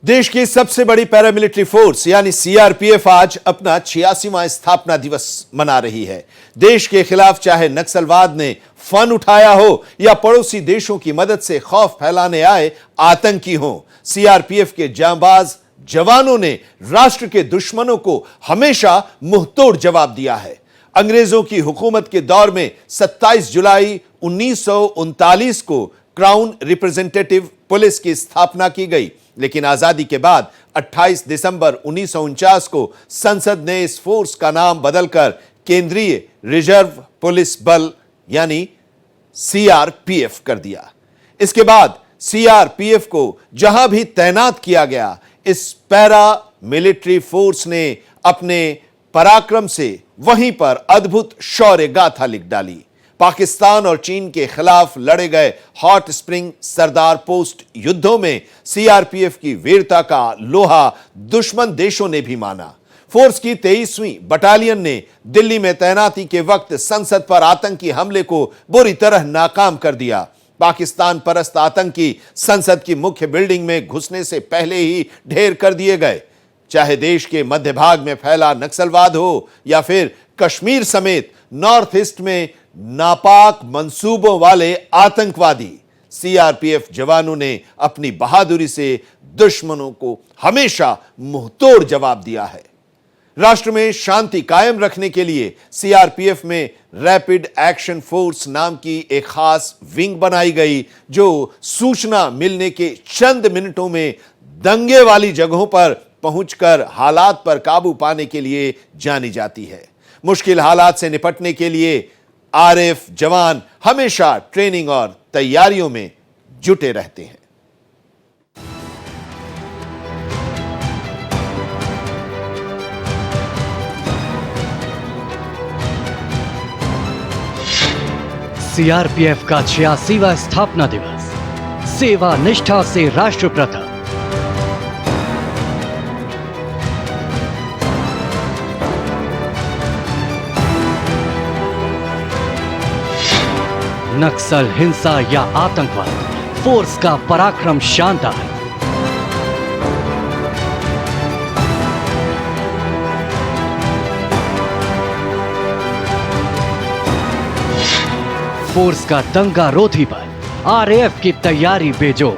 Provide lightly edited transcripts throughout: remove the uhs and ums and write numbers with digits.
देश की सबसे बड़ी पैरामिलिट्री फोर्स यानी सीआरपीएफ आज अपना 86वां स्थापना दिवस मना रही है। देश के खिलाफ चाहे नक्सलवाद ने फन उठाया हो या पड़ोसी देशों की मदद से खौफ फैलाने आए आतंकी हो, सीआरपीएफ के जांबाज जवानों ने राष्ट्र के दुश्मनों को हमेशा मुंहतोड़ जवाब दिया है। अंग्रेजों की हुकूमत के दौर में 27 जुलाई 1939 को क्राउन रिप्रेजेंटेटिव पुलिस की स्थापना की गई, लेकिन आजादी के बाद 28 दिसंबर 1949 को संसद ने इस फोर्स का नाम बदलकर केंद्रीय रिजर्व पुलिस बल यानी सीआरपीएफ कर दिया। इसके बाद सीआरपीएफ को जहां भी तैनात किया गया, इस पैरा मिलिट्री फोर्स ने अपने पराक्रम से वहीं पर अद्भुत शौर्य गाथा लिख डाली। पाकिस्तान और चीन के खिलाफ लड़े गए हॉट स्प्रिंग सरदार पोस्ट युद्धों में सीआरपीएफ की वीरता का लोहा दुश्मन देशों ने भी माना। फोर्स की 23वीं बटालियन ने दिल्ली में तैनाती के वक्त संसद पर आतंकी हमले को बुरी तरह नाकाम कर दिया। पाकिस्तान परस्त आतंकी संसद की मुख्य बिल्डिंग में घुसने से पहले ही ढेर कर दिए गए। चाहे देश के मध्य भाग में फैला नक्सलवाद हो या फिर कश्मीर समेत नॉर्थ ईस्ट में नापाक मंसूबों वाले आतंकवादी, सीआरपीएफ जवानों ने अपनी बहादुरी से दुश्मनों को हमेशा मुंहतोड़ जवाब दिया है। राष्ट्र में शांति कायम रखने के लिए सीआरपीएफ में रैपिड एक्शन फोर्स नाम की एक खास विंग बनाई गई, जो सूचना मिलने के चंद मिनटों में दंगे वाली जगहों पर पहुंचकर हालात पर काबू पाने के लिए जानी जाती है। मुश्किल हालात से निपटने के लिए आरएएफ जवान हमेशा ट्रेनिंग और तैयारियों में जुटे रहते हैं। सीआरपीएफ का 86वां स्थापना दिवस, सेवा निष्ठा से राष्ट्र प्रथम। नक्सल, हिंसा या आतंकवाद, फोर्स का पराक्रम शानदार। फोर्स का दंगा रोधी बल, आरएएफ की तैयारी बेजोड़।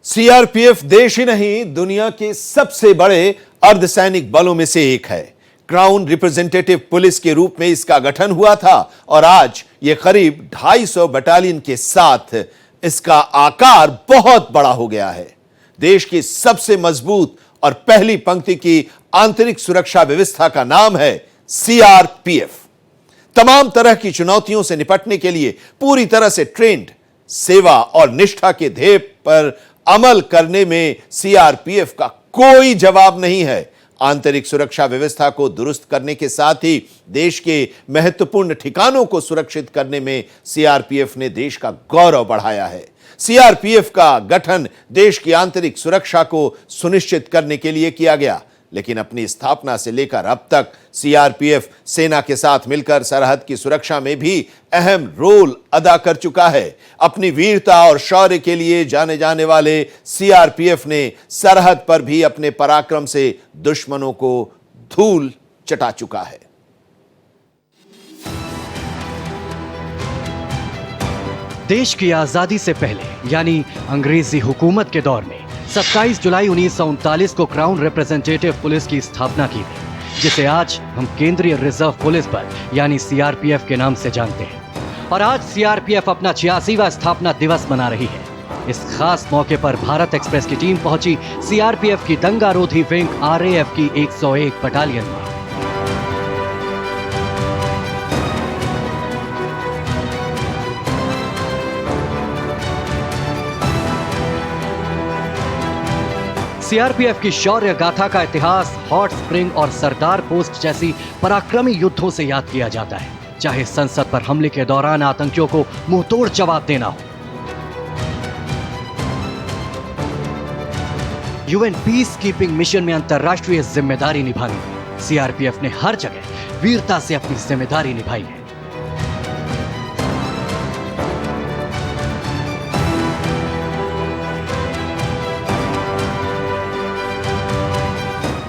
सीआरपीएफ देश ही नहीं, दुनिया के सबसे बड़े अर्धसैनिक बलों में से एक है। क्राउन रिप्रेजेंटेटिव पुलिस के रूप में इसका गठन हुआ था और आज यह करीब 250 बटालियन के साथ इसका आकार बहुत बड़ा हो गया है। देश की सबसे मजबूत और पहली पंक्ति की आंतरिक सुरक्षा व्यवस्था का नाम है सीआरपीएफ। तमाम तरह की चुनौतियों से निपटने के लिए पूरी तरह से ट्रेंड, सेवा और निष्ठा के ध्येय पर अमल करने में सीआरपीएफ का कोई जवाब नहीं है। आंतरिक सुरक्षा व्यवस्था को दुरुस्त करने के साथ ही देश के महत्वपूर्ण ठिकानों को सुरक्षित करने में सीआरपीएफ ने देश का गौरव बढ़ाया है। सीआरपीएफ का गठन देश की आंतरिक सुरक्षा को सुनिश्चित करने के लिए किया गया, लेकिन अपनी स्थापना से लेकर अब तक सीआरपीएफ सेना के साथ मिलकर सरहद की सुरक्षा में भी अहम रोल अदा कर चुका है। अपनी वीरता और शौर्य के लिए जाने जाने वाले सीआरपीएफ ने सरहद पर भी अपने पराक्रम से दुश्मनों को धूल चटा चुका है। देश की आजादी से पहले यानी अंग्रेजी हुकूमत के दौर में 27 जुलाई 1939 को क्राउन रिप्रेजेंटेटिव पुलिस की स्थापना की गई, जिसे आज हम केंद्रीय रिजर्व पुलिस बल यानी सीआरपीएफ के नाम से जानते हैं। और आज सीआरपीएफ अपना 86वां स्थापना दिवस मना रही है। इस खास मौके पर भारत एक्सप्रेस की टीम पहुंची सीआरपीएफ की दंगारोधी विंग आरएएफ की 101 बटालियन में। सीआरपीएफ की शौर्य गाथा का इतिहास हॉट स्प्रिंग और सरदार पोस्ट जैसी पराक्रमी युद्धों से याद किया जाता है, चाहे संसद पर हमले के दौरान आतंकियों को मुंहतोड़ जवाब देना हो। यूएन पीस कीपिंग मिशन में अंतर्राष्ट्रीय जिम्मेदारी निभानी है। सीआरपीएफ ने हर जगह वीरता से अपनी जिम्मेदारी निभाई है।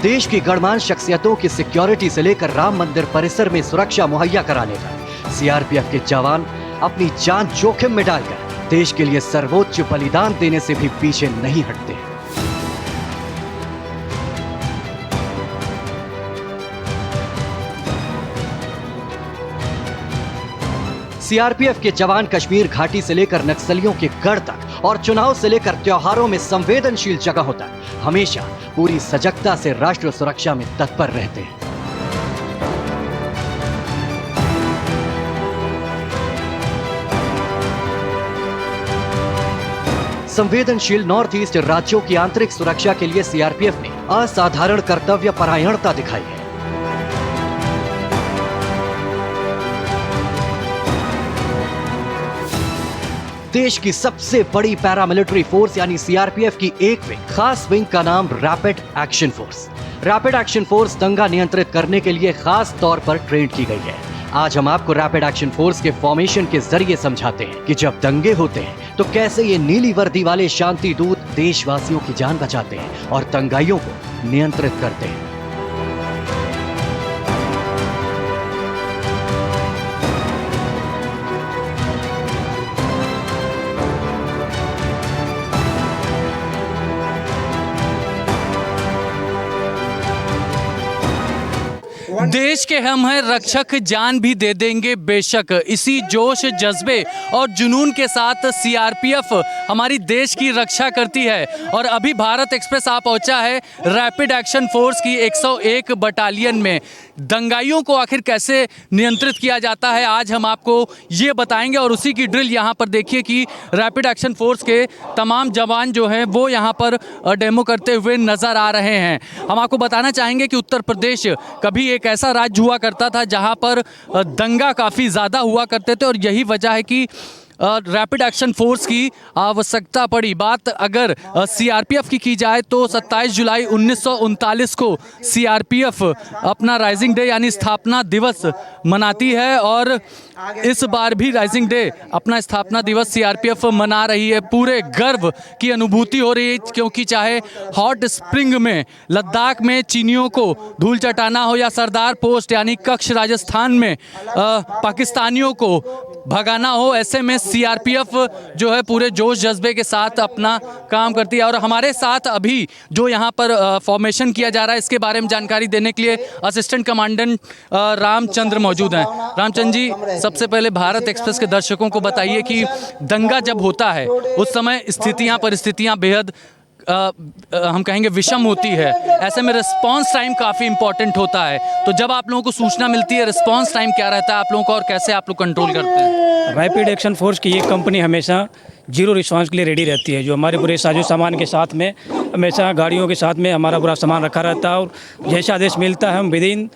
देश की गणमान्य शख्सियतों की सिक्योरिटी से लेकर राम मंदिर परिसर में सुरक्षा मुहैया कराने तक सीआरपीएफ के जवान अपनी जान जोखिम में डालकर देश के लिए सर्वोच्च बलिदान देने से भी पीछे नहीं हटते। सीआरपीएफ के जवान कश्मीर घाटी से लेकर नक्सलियों के गढ़ तक और चुनाव से लेकर त्योहारों में संवेदनशील जगहों तक हमेशा पूरी सजगता से राष्ट्र सुरक्षा में तत्पर रहते हैं। संवेदनशील नॉर्थ ईस्ट राज्यों की आंतरिक सुरक्षा के लिए सीआरपीएफ ने असाधारण कर्तव्य परायणता दिखाई है। देश की सबसे बड़ी पैरामिलिट्री फोर्स यानी सीआरपीएफ की एक विंग, खास विंग का नाम rapid action force. Rapid action force दंगा नियंत्रित करने के लिए खास तौर पर ट्रेन की गई है। आज हम आपको रैपिड एक्शन फोर्स के फॉर्मेशन के जरिए समझाते हैं कि जब दंगे होते हैं तो कैसे ये नीली वर्दी वाले शांति दूत देशवासियों की जान बचाते हैं और दंगाइयों को नियंत्रित करते हैं। देश के हम हैं रक्षक, जान भी दे देंगे बेशक। इसी जोश, जज्बे और जुनून के साथ सीआरपीएफ हमारी देश की रक्षा करती है। और अभी भारत एक्सप्रेस आ पहुंचा है रैपिड एक्शन फोर्स की 101 बटालियन में। दंगाइयों को आखिर कैसे नियंत्रित किया जाता है आज हम आपको ये बताएंगे। और उसी की ड्रिल यहाँ पर देखिए कि रैपिड एक्शन फोर्स के तमाम जवान जो हैं वो यहाँ पर डेमो करते हुए नज़र आ रहे हैं। हम आपको बताना चाहेंगे कि उत्तर प्रदेश कभी एक ऐसा राज्य हुआ करता था जहाँ पर दंगा काफ़ी ज़्यादा हुआ करते थे और यही वजह है कि रैपिड एक्शन फोर्स की आवश्यकता पड़ी। बात अगर सीआरपीएफ की जाए तो 27 जुलाई 1939 को सीआरपीएफ अपना राइजिंग डे यानी स्थापना दिवस मनाती है और इस बार भी राइजिंग डे अपना स्थापना दिवस सीआरपीएफ मना रही है। पूरे गर्व की अनुभूति हो रही है क्योंकि चाहे हॉट स्प्रिंग में लद्दाख में चीनियों को धूल चटाना हो या सरदार पोस्ट यानी कच्छ राजस्थान में पाकिस्तानियों को भगाना हो, ऐसे में सीआरपीएफ जो है पूरे जोश जज्बे के साथ अपना काम करती है। और हमारे साथ अभी जो यहाँ पर फॉर्मेशन किया जा रहा है इसके बारे में जानकारी देने के लिए असिस्टेंट कमांडेंट रामचंद्र मौजूद हैं। रामचंद्र जी, सबसे पहले भारत एक्सप्रेस के दर्शकों को बताइए कि दंगा जब होता है उस समय परिस्थितियाँ बेहद हम कहेंगे विषम होती है। ऐसे में रिस्पांस टाइम काफ़ी इंपॉर्टेंट होता है। तो जब आप लोगों को सूचना मिलती है रिस्पांस टाइम क्या रहता है आप लोगों का और कैसे आप लोग कंट्रोल करते हैं? रैपिड एक्शन फोर्स की ये कंपनी हमेशा जीरो रिस्पांस के लिए रेडी रहती है। जो हमारे पूरे साजो सामान के साथ में हमेशा गाड़ियों के साथ में हमारा पूरा सामान रखा रहता है और जैसा आदेश मिलता है हम विदिन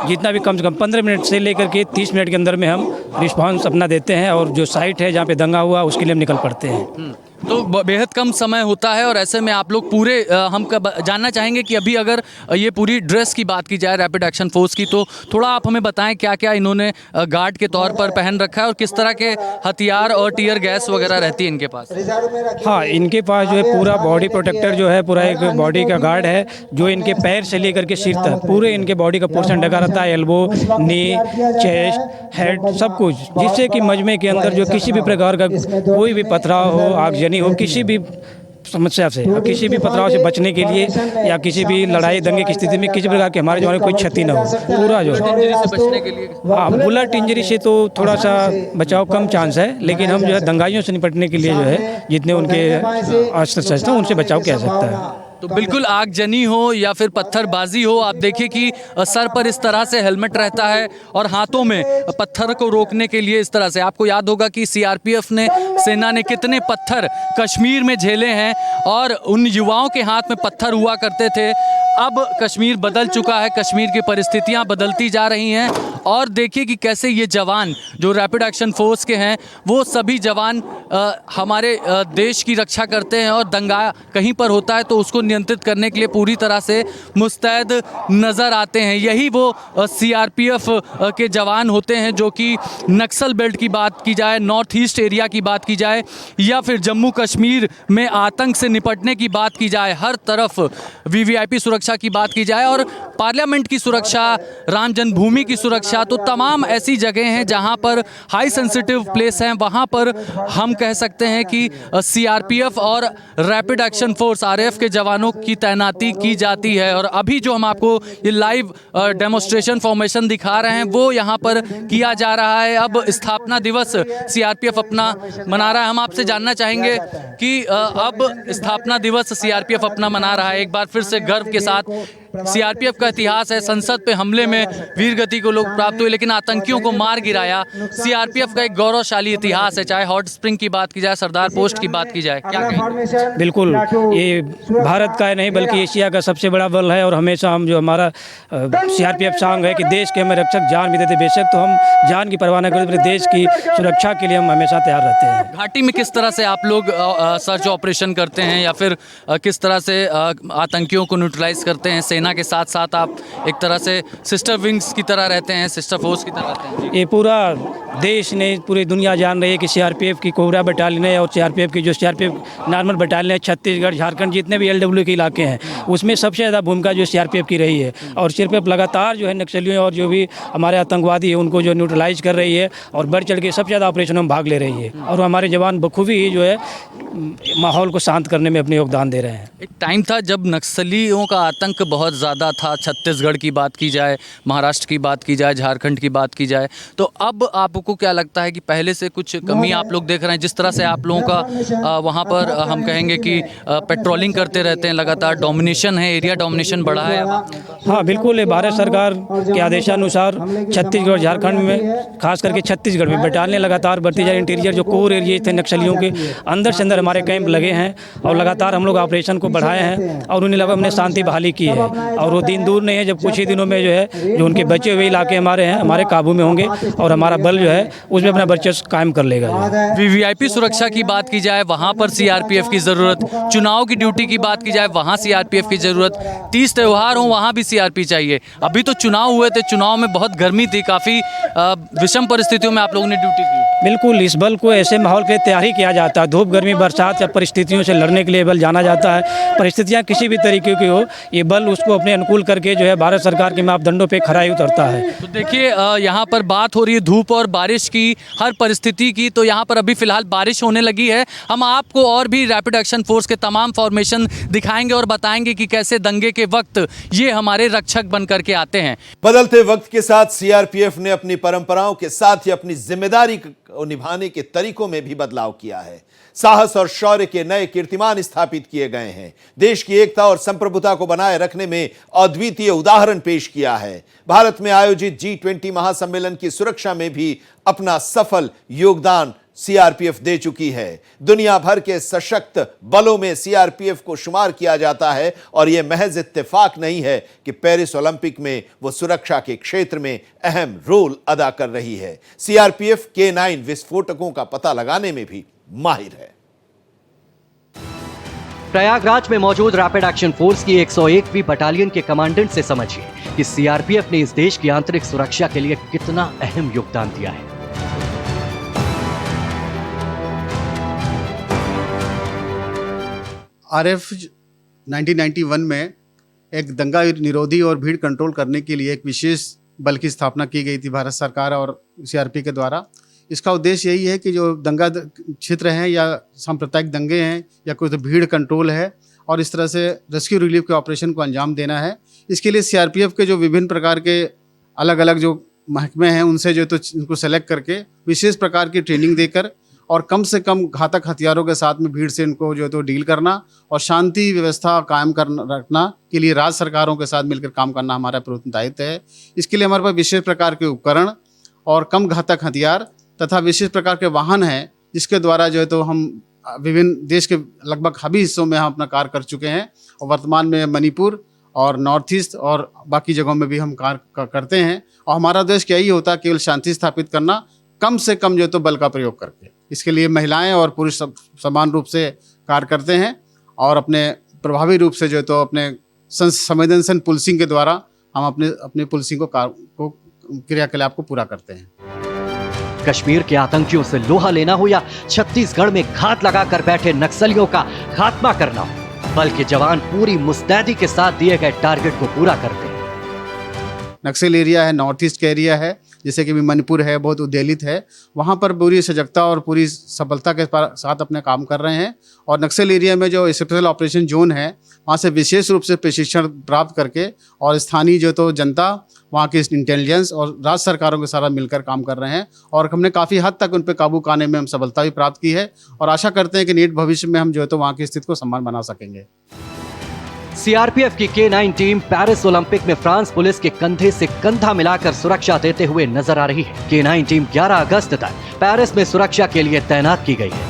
जितना भी कम से कम 15 मिनट से लेकर के 30 मिनट के अंदर में हम रिस्पांस अपना देते हैं और जो साइट है जहाँ पे दंगा हुआ उसके लिए हम निकल पड़ते हैं। तो बेहद कम समय होता है और ऐसे में आप लोग पूरे हम जानना चाहेंगे कि अभी अगर ये पूरी ड्रेस की बात की जाए रैपिड एक्शन फोर्स की तो थोड़ा आप हमें बताएं क्या क्या इन्होंने गार्ड के तौर पर पहन रखा है और किस तरह के हथियार और टीयर गैस वगैरह रहती है इनके पास? हाँ, इनके पास जो है पूरा बॉडी प्रोटेक्टर जो है पूरा एक बॉडी का गार्ड है जो इनके पैर से लेकर के सिर तक पूरे इनके बॉडी का पोर्शन ढका रहता है। एल्बो, नी, चेस्ट, हेड सब कुछ, जिससे कि मजमे के अंदर जो किसी भी प्रकार का कोई भी पथराव हो, आगजनी हो, किसी भी समस्या से किसी भी पथराव से बचने के लिए या किसी भी लड़ाई दंगे की स्थिति में किसी प्रकार के हमारे जवानों को कोई क्षति न हो, पूरा जो है बचने के लिए। हाँ, बुलेट इंजरी से तो थोड़ा सा बचाव कम चांस है, लेकिन हम जो है दंगाइयों से निपटने के लिए जो है जितने उनके अस्त्र शस्त्र उनसे बचाव किया सकता है। तो बिल्कुल आगजनी हो या फिर पत्थरबाजी हो, आप देखिए कि सर पर इस तरह से हेलमेट रहता है और हाथों में पत्थर को रोकने के लिए इस तरह से। आपको याद होगा कि सीआरपीएफ ने सेना ने कितने पत्थर कश्मीर में झेले हैं और उन युवाओं के हाथ में पत्थर हुआ करते थे। अब कश्मीर बदल चुका है, कश्मीर की परिस्थितियां बदलती जा रही हैं और देखिए कि कैसे ये जवान जो रैपिड एक्शन फोर्स के हैं वो सभी जवान हमारे देश की रक्षा करते हैं और दंगा कहीं पर होता है तो उसको नियंत्रित करने के लिए पूरी तरह से मुस्तैद नज़र आते हैं। यही वो सीआरपीएफ के जवान होते हैं जो कि नक्सल बेल्ट की बात की जाए, नॉर्थ ईस्ट एरिया की बात की जाए या फिर जम्मू कश्मीर में आतंक से निपटने की बात की जाए, हर तरफ वीवीआईपी सुरक्षा की बात की जाए और पार्लियामेंट की सुरक्षा, राम जन्मभूमि की सुरक्षा, तो तमाम ऐसी जगह हैं जहां पर हाई सेंसिटिव प्लेस हैं, वहां पर हम कह सकते हैं कि सीआरपीएफ और रैपिड एक्शन फोर्स आरएएफ के जवानों की तैनाती की जाती है। और अभी जो हम आपको ये लाइव डेमोन्स्ट्रेशन फॉर्मेशन दिखा रहे हैं वो यहाँ पर किया जा रहा है। अब स्थापना दिवस सीआरपीएफ अपना मना रहा है। हम आपसे जानना चाहेंगे कि अब स्थापना दिवस सीआरपीएफ अपना मना रहा है। एक बार फिर से गर्व के साथ सीआरपीएफ का इतिहास है, संसद पे हमले में वीर गति को लोग प्राप्त हुए लेकिन आतंकियों को मार गिराया। सीआरपीएफ का एक गौरवशाली इतिहास है, चाहे हॉट स्प्रिंग की बात की जाए, सरदार पोस्ट की बात की जाए, क्या कहेंगे? बिल्कुल, ये भारत का नहीं बल्कि एशिया का सबसे बड़ा बल है और हमेशा हम जो हमारा सीआरपीएफ सॉन्ग है कि देश के हमें रक्षक जान भी देते, बेशक तो हम जान की परवाह न करते, देश की सुरक्षा के लिए हम हमेशा तैयार रहते हैं। घाटी में किस तरह से आप लोग सर्च ऑपरेशन करते हैं या फिर किस तरह से आतंकियों को न्यूट्रलाइज करते हैं? सेना के साथ साथ आप एक तरह से सिस्टर विंग्स की तरह रहते हैं, सिस्टर फोर्स की तरह रहते हैं। ये पूरा देश ने, पूरी दुनिया जान रही है कि सीआरपीएफ की कोबरा बटालियन है और सीआरपीएफ की जो सीआरपीएफ नॉर्मल बटालियन है, छत्तीसगढ़, झारखंड, जितने भी एलडब्ल्यू के इलाके हैं उसमें सबसे ज़्यादा भूमिका जो सीआरपीएफ की रही है। और सीआरपीएफ लगातार जो है नक्सलियों और जो भी हमारे आतंकवादी है उनको जो न्यूट्रलाइज कर रही है और बढ़ चढ़ के सबसे ज़्यादा ऑपरेशनों में भाग ले रही है और हमारे जवान बखूबी ही जो है माहौल को शांत करने में अपने योगदान दे रहे हैं। एक टाइम था जब नक्सलियों का आतंक बहुत ज़्यादा था, छत्तीसगढ़ की बात की जाए, महाराष्ट्र की बात की जाए, झारखंड की बात की जाए, तो अब आपको क्या लगता है कि पहले से कुछ कमी आप लोग देख रहे हैं? जिस तरह से आप लोगों का वहाँ पर हम कहेंगे कि पेट्रोलिंग करते रहते हैं, लगातार डोमिनेशन है, एरिया डोमिनेशन बढ़ा है। हाँ बिल्कुल, भारत सरकार के आदेशानुसार छत्तीसगढ़, झारखंड में खास करके छत्तीसगढ़ में बटालियन लगातार बढ़ती जा रही। इंटीरियर जो कोर एरिया थे नक्सलियों के अंदर से अंदर हमारे कैंप लगे हैं और लगातार हम लोग ऑपरेशन को बढ़ाए हैं और उन्हें लगा हमने शांति बहाली की है। और वो दिन दूर नहीं है जब कुछ ही दिनों में जो है जो उनके बचे हुए इलाके हमारे हैं हमारे काबू में होंगे और हमारा बल जो है उसमें अपना वर्चस्व कायम कर लेगा। वीवीआईपी सुरक्षा की बात की जाए, वहाँ पर सीआरपीएफ की ज़रूरत, चुनाव की ड्यूटी की बात की जाए, वहाँ सीआरपीएफ की ज़रूरत, 30 त्यौहार हो वहाँ भी सीआरपी चाहिए। अभी तो चुनाव हुए थे, चुनाव में बहुत गर्मी थी, काफ़ी विषम परिस्थितियों में आप लोगों ने ड्यूटी की। बिल्कुल, इस बल को ऐसे माहौल के लिए तैयार ही किया जाता है। धूप, गर्मी, बरसात या परिस्थितियों से लड़ने के लिए बल जाना जाता है। परिस्थितियाँ किसी भी तरीके की हो, ये बल उसको अपने अनुकूल करके जो है भारत सरकार के मापदंडों पे खरा ही उतरता है। तो देखिए यहाँ पर बात हो रही है धूप और बारिश की, हर परिस्थिति की, तो यहाँ पर अभी फिलहाल बारिश होने लगी है। हम आपको और भी रैपिड एक्शन फोर्स के तमाम फॉर्मेशन दिखाएंगे और बताएंगे कि कैसे दंगे के वक्त ये हमारे रक्षक बन करके आते हैं। बदलते वक्त के साथ सीआरपीएफ ने अपनी परंपराओं के साथ ही अपनी जिम्मेदारी को निभाने के तरीकों में भी बदलाव किया है। साहस और शौर्य के नए कीर्तिमान स्थापित किए गए हैं। देश की एकता और संप्रभुता को बनाए रखने में अद्वितीय उदाहरण पेश किया है। भारत में आयोजित G20 महासम्मेलन की सुरक्षा में भी अपना सफल योगदान सीआरपीएफ दे चुकी है। दुनिया भर के सशक्त बलों में सीआरपीएफ को शुमार किया जाता है और यह महज इत्तेफाक नहीं है कि पेरिस ओलंपिक में वो सुरक्षा के क्षेत्र में अहम रोल अदा कर रही है। सीआरपीएफ K9 विस्फोटकों का पता लगाने में भी माहिर है। प्रयागराज में मौजूद रैपिड एक्शन फोर्स की 101वीं बटालियन के कमांडेंट से समझिए कि सीआरपीएफ ने इस देश की आंतरिक सुरक्षा के लिए कितना अहम योगदान दिया है। आरएफ 1991 में एक दंगा निरोधी और भीड़ कंट्रोल करने के लिए एक विशेष बल की स्थापना की गई थी भारत सरकार और सीआरपी के द्वारा। इसका उद्देश्य यही है कि जो दंगा क्षेत्र हैं या सांप्रदायिक दंगे हैं या कोई तो भीड़ कंट्रोल है और इस तरह से रेस्क्यू रिलीफ के ऑपरेशन को अंजाम देना है। इसके लिए सीआरपीएफ के जो विभिन्न प्रकार के अलग अलग जो महकमे हैं उनसे जो तो उनको सेलेक्ट करके विशेष प्रकार की ट्रेनिंग देकर और कम से कम घातक हथियारों के साथ में भीड़ से इनको जो है तो डील करना और शांति व्यवस्था कायम करना रखना के लिए राज्य सरकारों के साथ मिलकर काम करना हमारा प्रमुख दायित्व है। इसके लिए हमारे पास विशेष प्रकार के उपकरण और कम घातक हथियार तथा विशेष प्रकार के वाहन हैं जिसके द्वारा जो है तो हम विभिन्न देश के लगभग सभी हिस्सों में हम अपना कार्य कर चुके हैं और वर्तमान में मणिपुर और नॉर्थ ईस्ट और बाकी जगहों में भी हम कार्य करते हैं। और हमारा उद्देश्य यही होता है केवल शांति स्थापित करना, कम से कम जो तो बल का प्रयोग करके। इसके लिए महिलाएं और पुरुष सब समान रूप से कार्य करते हैं और अपने प्रभावी रूप से जो तो अपने संवेदनशील पुलिसिंग के द्वारा हम अपने पुलिसिंग को क्रियाकलाप को पूरा करते हैं। कश्मीर के आतंकियों से लोहा लेना हो या छत्तीसगढ़ में घात लगाकर बैठे नक्सलियों का खात्मा करना हो, बल के जवान पूरी मुस्तैदी के साथ दिए गए टारगेट को पूरा करते हैं। नक्सल एरिया है, नॉर्थ ईस्ट का एरिया है, जैसे कि मणिपुर है, बहुत उद्वेलित है, वहाँ पर पूरी सजगता और पूरी सफलता के साथ अपने काम कर रहे हैं। और नक्सल एरिया में जो स्पेशल ऑपरेशन जोन है, वहाँ से विशेष रूप से प्रशिक्षण प्राप्त करके और स्थानीय जो तो जनता, वहाँ की इंटेलिजेंस और राज्य सरकारों के साथ मिलकर काम कर रहे हैं। और हमने काफ़ी हद तक उन पर काबू पाने में हम सफलता भी प्राप्त की है और आशा करते हैं कि निकट भविष्य में हम जो है तो वहाँ की स्थिति को समान बना सकेंगे। सीआरपीएफ की K9 टीम पेरिस ओलंपिक में फ्रांस पुलिस के कंधे से कंधा मिलाकर सुरक्षा देते हुए नजर आ रही है। K9 टीम 11 अगस्त तक पेरिस में सुरक्षा के लिए तैनात की गई है।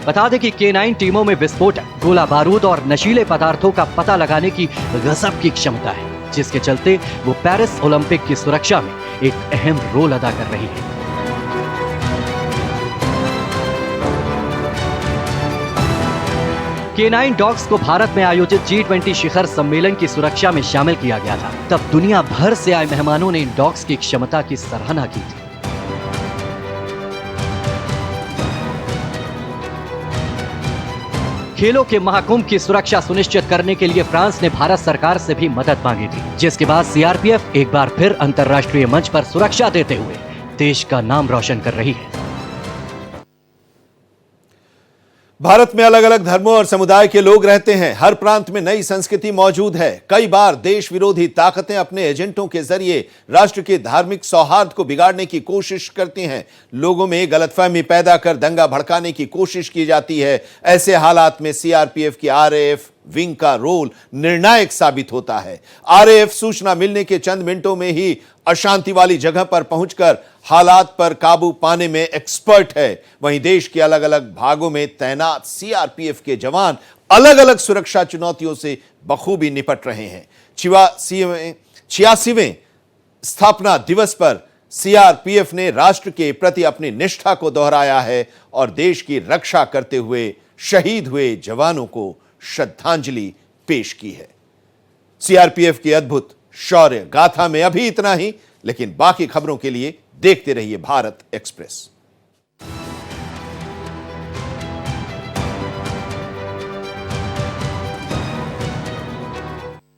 बता दें कि K9 टीमों में विस्फोटक, गोला बारूद और नशीले पदार्थों का पता लगाने की गजब की क्षमता है, जिसके चलते वो पेरिस ओलंपिक की सुरक्षा में एक अहम रोल अदा कर रही है। K9 डॉग्स को भारत में आयोजित G20 शिखर सम्मेलन की सुरक्षा में शामिल किया गया था। तब दुनिया भर से आए मेहमानों ने इन डॉग्स की क्षमता की सराहना की थी। खेलों के महाकुंभ की सुरक्षा सुनिश्चित करने के लिए फ्रांस ने भारत सरकार से भी मदद मांगी थी, जिसके बाद सीआरपीएफ एक बार फिर अंतर्राष्ट्रीय मंच पर सुरक्षा देते हुए देश का नाम रोशन कर रही है। भारत में अलग अलग धर्मों और समुदाय के लोग रहते हैं। हर प्रांत में नई संस्कृति मौजूद है। कई बार देश विरोधी ताकतें अपने एजेंटों के जरिए राष्ट्र के धार्मिक सौहार्द को बिगाड़ने की कोशिश करती हैं। लोगों में गलतफहमी पैदा कर दंगा भड़काने की कोशिश की जाती है। ऐसे हालात में सीआरपीएफ की आरएएफ विंग का रोल निर्णायक साबित होता है। आरएएफ सूचना मिलने के चंद मिनटों में ही अशांति वाली जगह पर पहुंचकर हालात पर काबू पाने में एक्सपर्ट है। वहीं देश के अलग अलग भागों में तैनात सीआरपीएफ के जवान अलग अलग सुरक्षा चुनौतियों से बखूबी निपट रहे हैं। 86वें स्थापना दिवस पर सीआरपीएफ ने राष्ट्र के प्रति अपनी निष्ठा को दोहराया है और देश की रक्षा करते हुए शहीद हुए जवानों को श्रद्धांजलि पेश की है। सीआरपीएफ की अद्भुत शौर्य गाथा में अभी इतना ही, लेकिन बाकी खबरों के लिए देखते रहिए भारत एक्सप्रेस।